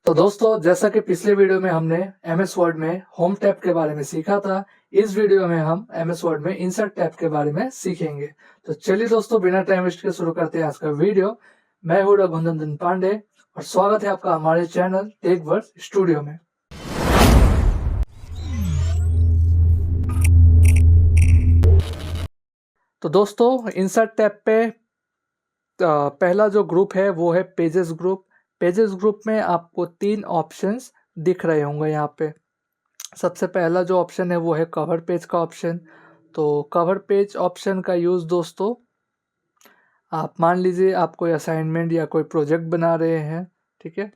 तो दोस्तों, जैसा कि पिछले वीडियो में हमने एमएस वर्ड में होम टैब के बारे में सीखा था, इस वीडियो में हम एमएस वर्ड में इंसर्ट टैब के बारे में सीखेंगे। तो चलिए दोस्तों, बिना टाइम वेस्ट के शुरू करते हैं आज का वीडियो। मैं हूँ रघुनंदन पांडे और स्वागत है आपका हमारे चैनल टेकवर्स स्टूडियो में। तो दोस्तों, इंसर्ट टैब पे पहला जो ग्रुप है वो है पेजेस ग्रुप। पेजेस ग्रुप में आपको 3 ऑप्शंस दिख रहे होंगे यहाँ पे। सबसे पहला जो ऑप्शन है वो है कवर पेज का ऑप्शन। तो कवर पेज ऑप्शन का यूज़ दोस्तों, आप मान लीजिए आप कोई असाइनमेंट या कोई प्रोजेक्ट बना रहे हैं, ठीक है,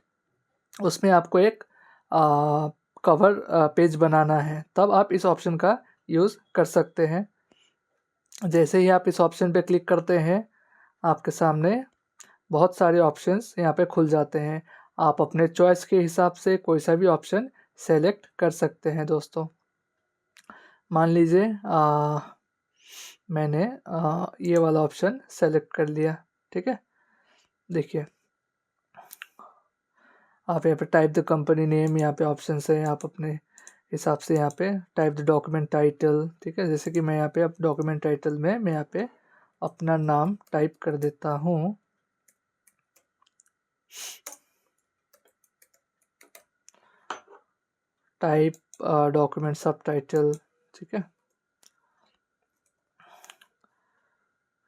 उसमें आपको एक कवर पेज बनाना है, तब आप इस ऑप्शन का यूज़ कर सकते हैं। जैसे ही आप इस ऑप्शन पे क्लिक करते हैं, आपके सामने बहुत सारे ऑप्शंस यहाँ पे खुल जाते हैं। आप अपने चॉइस के हिसाब से कोई सा भी ऑप्शन सेलेक्ट कर सकते हैं दोस्तों। मान लीजिए मैंने ये वाला ऑप्शन सेलेक्ट कर लिया, ठीक है। देखिए, आप यहाँ पे टाइप द कंपनी नेम, यहाँ पे ऑप्शन है, आप अपने हिसाब से यहाँ पे टाइप द डॉक्यूमेंट टाइटल, ठीक है। जैसे कि मैं यहाँ पे अब डॉक्यूमेंट टाइटल में मैं यहाँ पे अपना नाम टाइप कर देता हूँ। टाइप डॉक्यूमेंट सब टाइटल, ठीक है।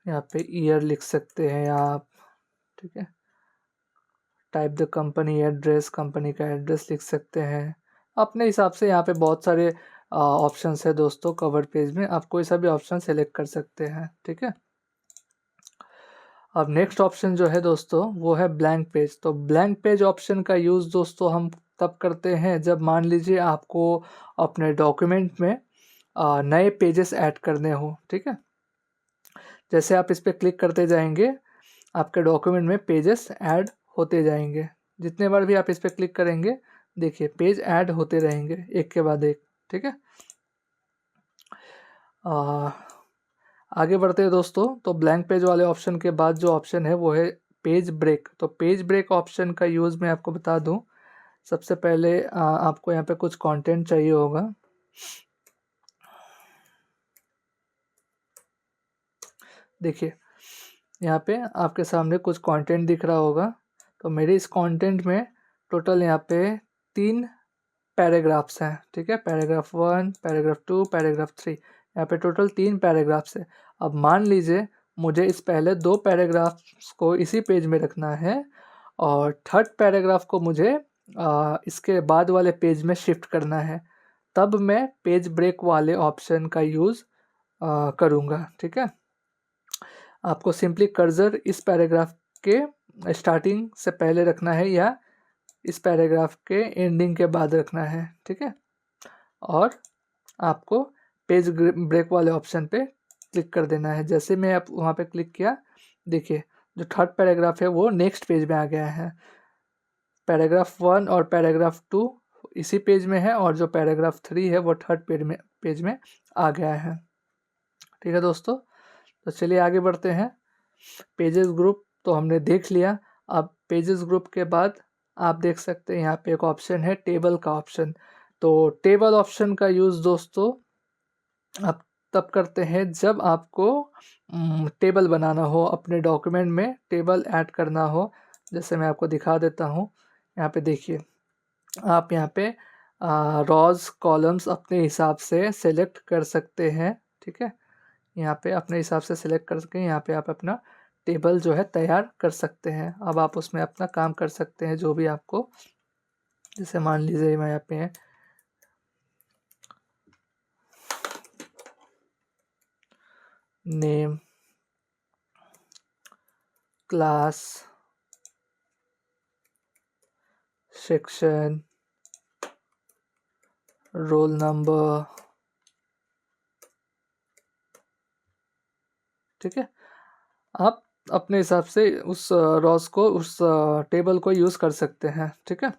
यहाँ पे ईयर लिख सकते हैं आप, ठीक है। Type the company address, company का एड्रेस लिख सकते हैं अपने हिसाब से। यहाँ पे बहुत सारे ऑप्शंस है दोस्तों। कवर पेज में आप कोई सा भी ऑप्शन सेलेक्ट कर सकते हैं, ठीक है। अब नेक्स्ट ऑप्शन जो है दोस्तों वो है ब्लैंक पेज। तो ब्लैंक पेज ऑप्शन का यूज़ दोस्तों हम तब करते हैं जब मान लीजिए आपको अपने डॉक्यूमेंट में नए पेजेस ऐड करने हो, ठीक है। जैसे आप इस पर क्लिक करते जाएंगे, आपके डॉक्यूमेंट में पेजेस ऐड होते जाएंगे। जितने बार भी आप इस पर क्लिक करेंगे, देखिए पेज ऐड होते रहेंगे एक के बाद एक, ठीक है। आगे बढ़ते हैं दोस्तों। तो ब्लैंक पेज वाले ऑप्शन के बाद जो ऑप्शन है वो है पेज ब्रेक। तो पेज ब्रेक ऑप्शन का यूज़ मैं आपको बता दूं। सबसे पहले आपको यहाँ पे कुछ कंटेंट चाहिए होगा। देखिए, यहाँ पे आपके सामने कुछ कंटेंट दिख रहा होगा। तो मेरे इस कंटेंट में टोटल यहाँ पे 3 पैराग्राफ्स हैं, ठीक है। Paragraph 1, paragraph 2, paragraph 3। यहाँ पे टोटल 3 पैराग्राफ्स है। अब मान लीजिए मुझे इस पहले 2 पैराग्राफ्स को इसी पेज में रखना है और थर्ड पैराग्राफ को मुझे इसके बाद वाले पेज में शिफ्ट करना है, तब मैं पेज ब्रेक वाले ऑप्शन का यूज़ करूँगा, ठीक है। आपको सिंपली कर्सर इस पैराग्राफ के स्टार्टिंग से पहले रखना है या इस पैराग्राफ के एंडिंग के बाद रखना है, ठीक है। और आपको पेज ब्रेक वाले ऑप्शन पे क्लिक कर देना है। जैसे मैं आप वहाँ पे क्लिक किया, देखिए जो थर्ड पैराग्राफ है वो नेक्स्ट पेज में आ गया है। पैराग्राफ 1 और पैराग्राफ 2 इसी पेज में है और जो पैराग्राफ 3 है वो थर्ड पेज में आ गया है, ठीक है दोस्तों। तो चलिए आगे बढ़ते हैं। पेजेस ग्रुप तो हमने देख लिया। अब पेजेस ग्रुप के बाद आप देख सकते हैं यहाँ पे एक ऑप्शन है टेबल का ऑप्शन। तो टेबल ऑप्शन का यूज़ दोस्तों आप तब करते हैं जब आपको टेबल बनाना हो, अपने डॉक्यूमेंट में टेबल ऐड करना हो। जैसे मैं आपको दिखा देता हूँ। यहाँ पे देखिए, आप यहाँ पे रॉज कॉलम्स अपने हिसाब से सेलेक्ट कर सकते हैं, ठीक है। यहाँ पे अपने हिसाब से सिलेक्ट करके यहाँ पे आप अपना टेबल जो है तैयार कर सकते हैं। अब आप उसमें अपना काम कर सकते हैं जो भी आपको, जैसे मान लीजिए मैं यहाँ पे name, class, section, roll number, ठीक है। आप अपने हिसाब से उस रॉस को, उस टेबल को यूज़ कर सकते हैं, ठीक है।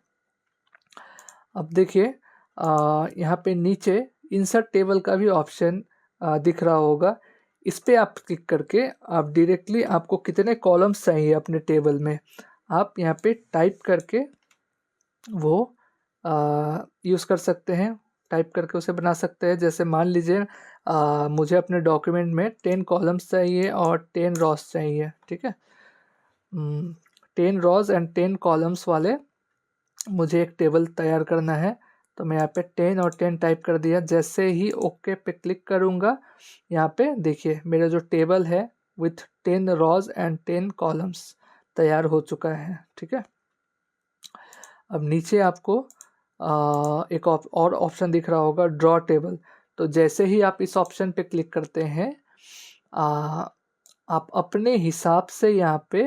अब देखिए यहाँ पे नीचे इंसर्ट टेबल का भी ऑप्शन दिख रहा होगा। इस पे आप क्लिक करके आप डायरेक्टली आपको कितने कॉलम्स चाहिए अपने टेबल में, आप यहाँ पे टाइप करके वो यूज़ कर सकते हैं, टाइप करके उसे बना सकते हैं। जैसे मान लीजिए मुझे अपने डॉक्यूमेंट में 10 कॉलम्स चाहिए और 10 रॉस चाहिए, ठीक है। 10 रॉस एंड 10 कॉलम्स वाले मुझे एक टेबल तैयार करना है। तो मैं यहाँ पे 10 और 10 टाइप कर दिया। जैसे ही ओके पे क्लिक करूँगा, यहाँ पे देखिए मेरा जो टेबल है विथ 10 रॉज एंड 10 कॉलम्स तैयार हो चुका है, ठीक है। अब नीचे आपको एक और ऑप्शन दिख रहा होगा, ड्रॉ टेबल। तो जैसे ही आप इस ऑप्शन पे क्लिक करते हैं, आप अपने हिसाब से यहाँ पे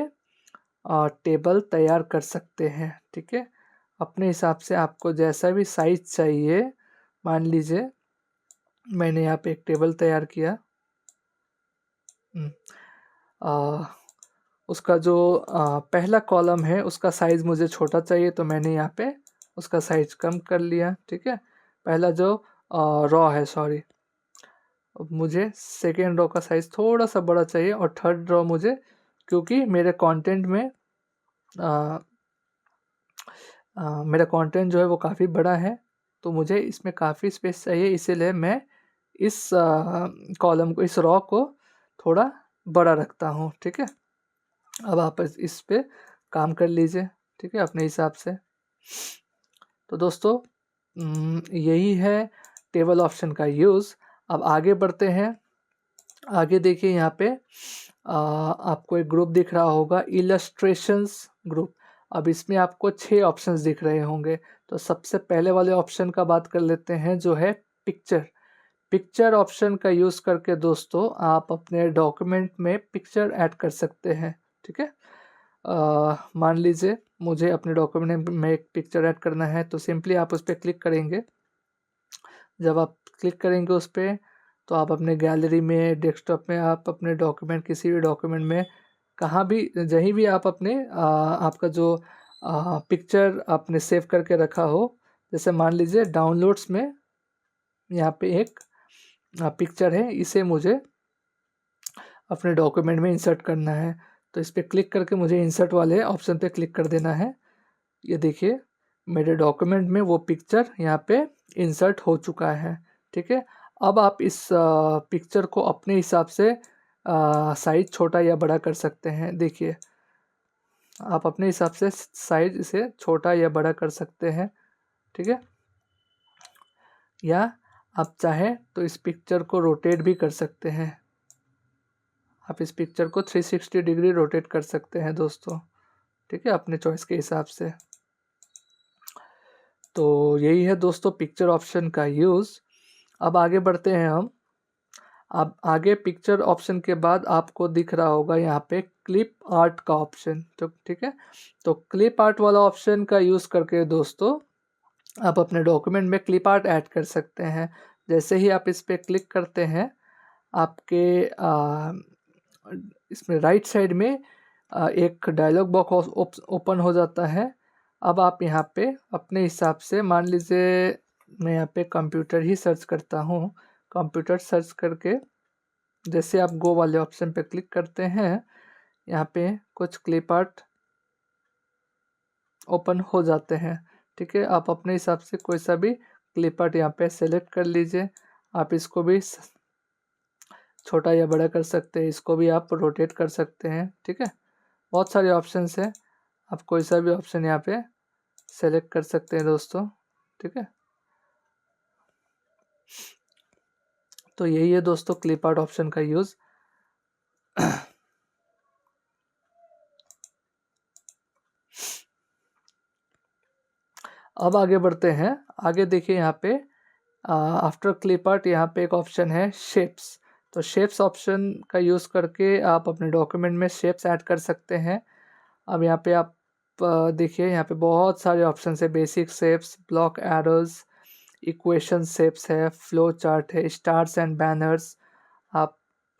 टेबल तैयार कर सकते हैं, ठीक है। अपने हिसाब से आपको जैसा भी साइज चाहिए, मान लीजिए मैंने यहाँ पे एक टेबल तैयार किया। आ, उसका जो पहला कॉलम है उसका साइज़ मुझे छोटा चाहिए, तो मैंने यहाँ पे उसका साइज कम कर लिया, ठीक है। पहला जो रॉ है, सॉरी, अब मुझे सेकेंड रो का साइज़ थोड़ा सा बड़ा चाहिए, और थर्ड रो मुझे, क्योंकि मेरे कंटेंट में मेरा कंटेंट जो है वो काफ़ी बड़ा है, तो मुझे इसमें काफ़ी स्पेस चाहिए, इसीलिए मैं इस कॉलम को, इस रॉ को थोड़ा बड़ा रखता हूँ, ठीक है। अब आप इस पे काम कर लीजिए, ठीक है, अपने हिसाब से। तो दोस्तों यही है टेबल ऑप्शन का यूज़। अब आगे बढ़ते हैं। आगे देखिए यहाँ पे आपको एक ग्रुप दिख रहा होगा, इलस्ट्रेशंस ग्रुप। अब इसमें आपको 6 ऑप्शंस दिख रहे होंगे। तो सबसे पहले वाले ऑप्शन का बात कर लेते हैं, जो है पिक्चर। पिक्चर ऑप्शन का यूज़ करके दोस्तों आप अपने डॉक्यूमेंट में पिक्चर ऐड कर सकते हैं, ठीक है। मान लीजिए मुझे अपने डॉक्यूमेंट में एक पिक्चर ऐड करना है, तो सिंपली आप उस पर क्लिक करेंगे। जब आप क्लिक करेंगे उस पर, तो आप अपने गैलरी में, डेस्कटॉप में, आप अपने डॉक्यूमेंट, किसी भी डॉक्यूमेंट में, कहाँ भी, जहीं भी आप अपने आपका जो पिक्चर आपने सेव करके रखा हो, जैसे मान लीजिए डाउनलोड्स में यहाँ पे एक पिक्चर है, इसे मुझे अपने डॉक्यूमेंट में इंसर्ट करना है। तो इस पर क्लिक करके मुझे इंसर्ट वाले ऑप्शन पे क्लिक कर देना है। ये देखिए मेरे डॉक्यूमेंट में वो पिक्चर यहाँ पे इंसर्ट हो चुका है, ठीक है। अब आप इस पिक्चर को अपने हिसाब से साइज छोटा या बड़ा कर सकते हैं। देखिए आप अपने हिसाब से साइज इसे छोटा या बड़ा कर सकते हैं, ठीक है। या आप चाहें तो इस पिक्चर को रोटेट भी कर सकते हैं। आप इस पिक्चर को 360 डिग्री रोटेट कर सकते हैं दोस्तों, ठीक है, अपने चॉइस के हिसाब से। तो यही है दोस्तों पिक्चर ऑप्शन का यूज़। अब आगे बढ़ते हैं हम। अब आगे पिक्चर ऑप्शन के बाद आपको दिख रहा होगा यहाँ पे क्लिप आर्ट का ऑप्शन, तो ठीक है। तो क्लिप आर्ट वाला ऑप्शन का यूज़ करके दोस्तों आप अपने डॉक्यूमेंट में क्लिप आर्ट ऐड कर सकते हैं। जैसे ही आप इस पर क्लिक करते हैं, आपके इसमें राइट साइड में एक डायलॉग बॉक्स ओपन हो जाता है। अब आप यहाँ पे अपने हिसाब से, मान लीजिए मैं यहाँ पे कंप्यूटर ही सर्च करता हूँ। कंप्यूटर सर्च करके जैसे आप गो वाले ऑप्शन पे क्लिक करते हैं, यहाँ पे कुछ क्लिप आर्ट ओपन हो जाते हैं, ठीक है। आप अपने हिसाब से कोई सा भी क्लिप आर्ट यहाँ पे सेलेक्ट कर लीजिए। आप इसको भी छोटा या बड़ा कर सकते हैं, इसको भी आप रोटेट कर सकते हैं, ठीक है। बहुत सारे ऑप्शंस हैं, आप कोई सा भी ऑप्शन यहाँ पे सेलेक्ट कर सकते हैं दोस्तों, ठीक है। तो यही है दोस्तों क्लिप आर्ट ऑप्शन का यूज़। अब आगे बढ़ते हैं। आगे देखिए यहाँ पे आफ्टर क्लिप आर्ट यहाँ पे एक ऑप्शन है शेप्स। तो शेप्स ऑप्शन का यूज़ करके आप अपने डॉक्यूमेंट में शेप्स ऐड कर सकते हैं। अब यहाँ पे आप देखिए यहाँ पे बहुत सारे ऑप्शन है। Basic shapes, block arrows, equation shapes है, फ्लो चार्ट है, स्टार्स एंड बैनर्स। आप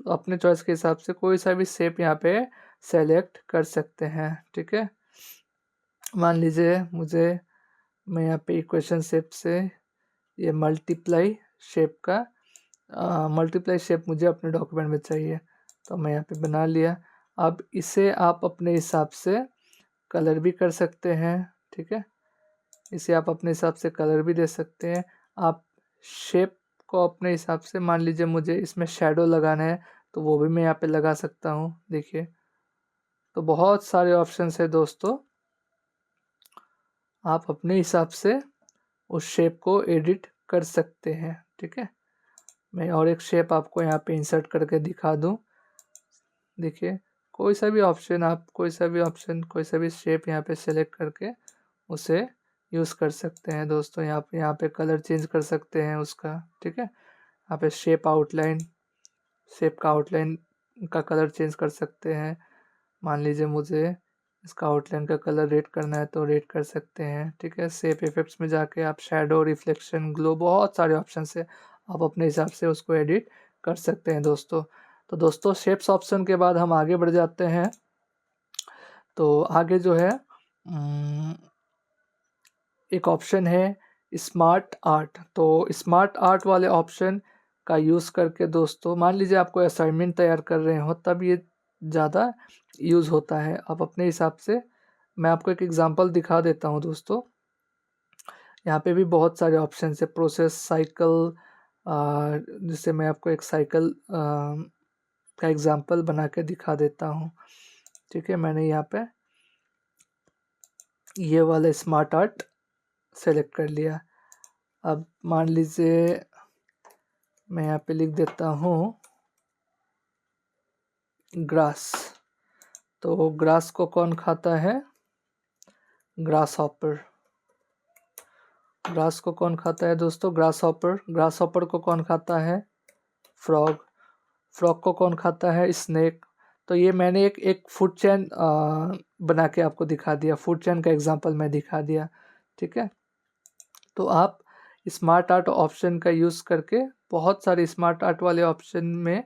अपने चॉइस के हिसाब से कोई सा भी शेप यहाँ पे सेलेक्ट कर सकते हैं, ठीक है। मान लीजिए मैं यहाँ पे इक्वेशन शेप से ये मल्टीप्लाई शेप का मल्टीप्लाई शेप मुझे अपने डॉक्यूमेंट में चाहिए, तो मैं यहाँ पे बना लिया। अब इसे आप अपने हिसाब से कलर भी कर सकते हैं, ठीक है। इसे आप अपने हिसाब से कलर भी दे सकते हैं। आप शेप को अपने हिसाब से, मान लीजिए मुझे इसमें शैडो लगाना है तो वो भी मैं यहाँ पे लगा सकता हूँ। देखिए, तो बहुत सारे ऑप्शंस है दोस्तों, आप अपने हिसाब से उस शेप को एडिट कर सकते हैं। ठीक है, मैं और एक शेप आपको यहाँ पे इंसर्ट करके दिखा दूँ। देखिए, कोई सा भी ऑप्शन, आप कोई सा भी शेप यहाँ पे सेलेक्ट करके उसे यूज़ कर सकते हैं दोस्तों। यहाँ पे कलर चेंज कर सकते हैं उसका। ठीक है, यहाँ पे शेप का आउटलाइन का कलर चेंज कर सकते हैं। मान लीजिए मुझे इसका आउटलाइन का कलर रेड करना है तो रेड कर सकते हैं। ठीक है, शेप इफेक्ट्स में जाके आप शैडो, रिफ्लेक्शन, ग्लो, बहुत सारे ऑप्शन है, आप अपने हिसाब से उसको एडिट कर सकते हैं दोस्तों। तो दोस्तों, शेप्स ऑप्शन के बाद हम आगे बढ़ जाते हैं। तो आगे जो है एक ऑप्शन है स्मार्ट आर्ट। तो स्मार्ट आर्ट वाले ऑप्शन का यूज़ करके दोस्तों, मान लीजिए आपको असाइनमेंट तैयार कर रहे हो तब ये ज़्यादा यूज़ होता है। आप अपने हिसाब से, मैं आपको एक एग्जांपल दिखा देता हूँ दोस्तों। यहाँ पे भी बहुत सारे ऑप्शन है, प्रोसेस, साइकिल, जिससे मैं आपको एक साइकिल का एग्जांपल बना के दिखा देता हूँ। ठीक है, मैंने यहाँ पे ये वाला स्मार्ट आर्ट सेलेक्ट कर लिया। अब मान लीजिए मैं यहाँ पे लिख देता हूँ ग्रास। तो ग्रास को कौन खाता है? Grass hopper. ग्रास को कौन खाता है दोस्तों? Grass hopper. ग्रास हॉपर को कौन खाता है? फ्रॉग। फ्रॉग को कौन खाता है? स्नेक। तो ये मैंने एक फूड चेन बना के आपको दिखा दिया, फूड चेन का एग्जांपल मैं दिखा दिया। ठीक है, तो आप स्मार्ट आर्ट ऑप्शन का यूज़ करके, बहुत सारे स्मार्ट आर्ट वाले ऑप्शन में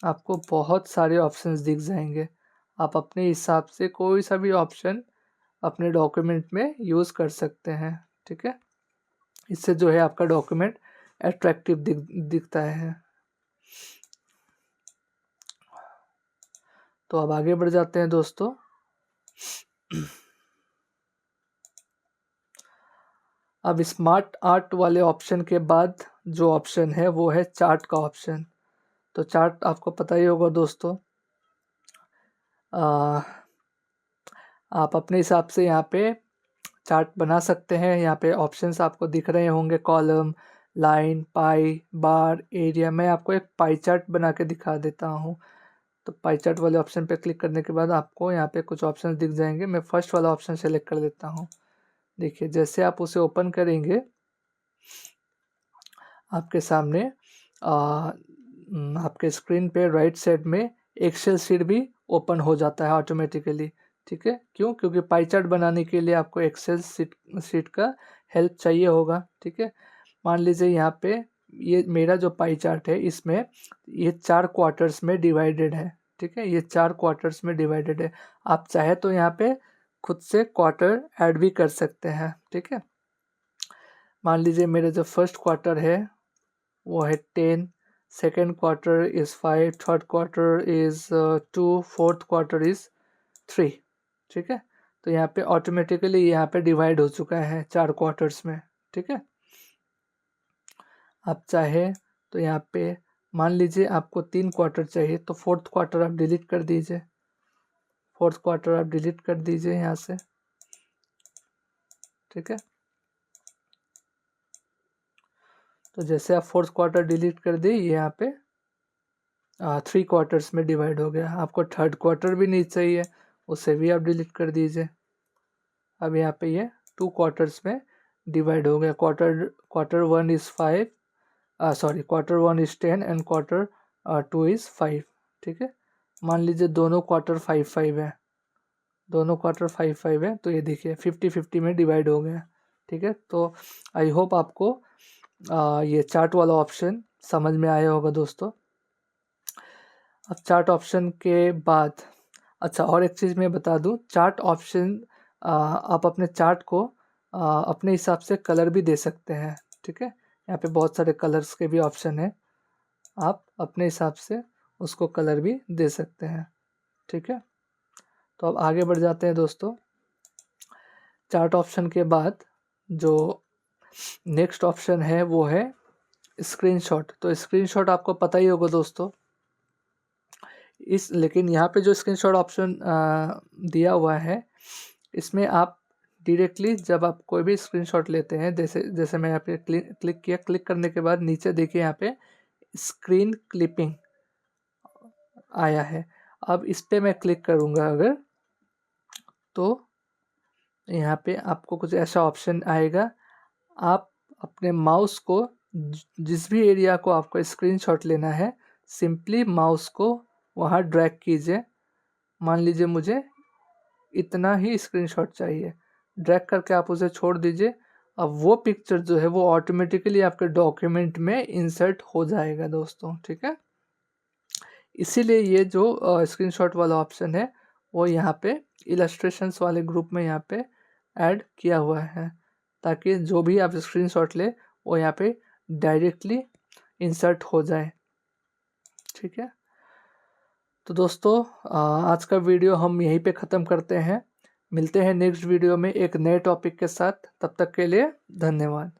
आपको बहुत सारे ऑप्शंस दिख जाएंगे। आप अपने हिसाब से कोई सा भी ऑप्शन अपने डॉक्यूमेंट में यूज़ कर सकते हैं। ठीक है, इससे जो है आपका डॉक्यूमेंट अट्रैक्टिव दिखता है। तो अब आगे बढ़ जाते हैं दोस्तों। अब स्मार्ट आर्ट वाले ऑप्शन के बाद जो ऑप्शन है वो है चार्ट का ऑप्शन। तो चार्ट आपको पता ही होगा दोस्तों। आप अपने हिसाब से यहाँ पे चार्ट बना सकते हैं। यहाँ पे ऑप्शंस आपको दिख रहे होंगे, कॉलम, लाइन, पाई, बार, एरिया। मैं आपको एक पाई चार्ट बना के दिखा देता हूँ। तो पाई चार्ट वाले ऑप्शन पे क्लिक करने के बाद आपको यहाँ पे कुछ ऑप्शन दिख जाएंगे। मैं फर्स्ट वाला ऑप्शन सेलेक्ट कर लेता हूँ। देखिए, जैसे आप उसे ओपन करेंगे आपके सामने आपके स्क्रीन पे राइट साइड में एक्सेल शीट भी ओपन हो जाता है ऑटोमेटिकली। ठीक है, क्यों? क्योंकि पाई चार्ट बनाने के लिए आपको एक्सेल शीट का हेल्प चाहिए होगा। ठीक है, मान लीजिए यहाँ पे ये मेरा जो पाई चार्ट है, इसमें ये 4 क्वार्टर्स में डिवाइडेड है। ठीक है, ये 4 क्वार्टर्स में डिवाइडेड है। आप चाहे तो यहाँ पे खुद से क्वार्टर ऐड भी कर सकते हैं। ठीक है, मान लीजिए मेरा जो फर्स्ट क्वार्टर है वो है 10, second quarter is 5, third quarter is 2, fourth quarter is 3। ठीक है, तो यहाँ पे ऑटोमेटिकली यहाँ पे डिवाइड हो चुका है 4 क्वार्टर्स में। ठीक है, आप चाहे तो यहाँ पे मान लीजिए आपको 3 क्वार्टर चाहिए तो फोर्थ क्वार्टर आप डिलीट कर दीजिए। फोर्थ क्वार्टर आप डिलीट कर दीजिए यहाँ से। ठीक है, तो जैसे आप फोर्थ क्वार्टर डिलीट कर दिए, ये यहाँ पे 3 क्वार्टर्स में डिवाइड हो गया। आपको थर्ड क्वार्टर भी नहीं चाहिए, उसे भी आप डिलीट कर दीजिए। अब यहाँ पे ये 2 क्वार्टर्स में डिवाइड हो गया। Quarter 1 is 5, sorry, quarter 1 is 10 and quarter 2 is 5। ठीक है, मान लीजिए दोनों क्वार्टर 5-5 है, दोनों क्वार्टर 5-5 है, तो ये देखिए 50-50 में डिवाइड हो गया। ठीक है, तो आई होप आपको ये चार्ट वाला ऑप्शन समझ में आया होगा दोस्तों। अब चार्ट ऑप्शन के बाद, अच्छा, और एक चीज़ मैं बता दूं, चार्ट ऑप्शन आप अपने चार्ट को अपने हिसाब से कलर भी दे सकते हैं। ठीक है, यहाँ पे बहुत सारे कलर्स के भी ऑप्शन है, आप अपने हिसाब से उसको कलर भी दे सकते हैं। ठीक है, तो अब आगे बढ़ जाते हैं दोस्तों। चार्ट ऑप्शन के बाद जो नेक्स्ट ऑप्शन है वो है स्क्रीनशॉट। तो स्क्रीनशॉट आपको पता ही होगा दोस्तों, लेकिन यहाँ पे जो स्क्रीनशॉट ऑप्शन दिया हुआ है, इसमें आप डायरेक्टली जब आप कोई भी स्क्रीनशॉट लेते हैं, जैसे जैसे मैं यहाँ पे क्लिक किया, क्लिक करने के बाद नीचे देखिए यहाँ पे स्क्रीन क्लिपिंग आया है। अब इस पर मैं क्लिक करूँगा अगर, तो यहाँ पे आपको कुछ ऐसा ऑप्शन आएगा। आप अपने माउस को जिस भी एरिया को आपको स्क्रीनशॉट लेना है, सिंपली माउस को वहाँ ड्रैग कीजिए। मान लीजिए मुझे इतना ही स्क्रीनशॉट चाहिए, ड्रैग करके आप उसे छोड़ दीजिए। अब वो पिक्चर जो है वो ऑटोमेटिकली आपके डॉक्यूमेंट में इंसर्ट हो जाएगा दोस्तों, ठीक है। इसीलिए ये जो स्क्रीनशॉट वाला ऑप्शन है वो यहाँ पे इलस्ट्रेशंस वाले ग्रुप में यहाँ पे ऐड किया हुआ है, ताकि जो भी आप स्क्रीनशॉट ले वो यहाँ पे डायरेक्टली इंसर्ट हो जाए, ठीक है। तो दोस्तों आज का वीडियो हम यहीं पे ख़त्म करते हैं। मिलते हैं नेक्स्ट वीडियो में एक नए टॉपिक के साथ। तब तक के लिए धन्यवाद।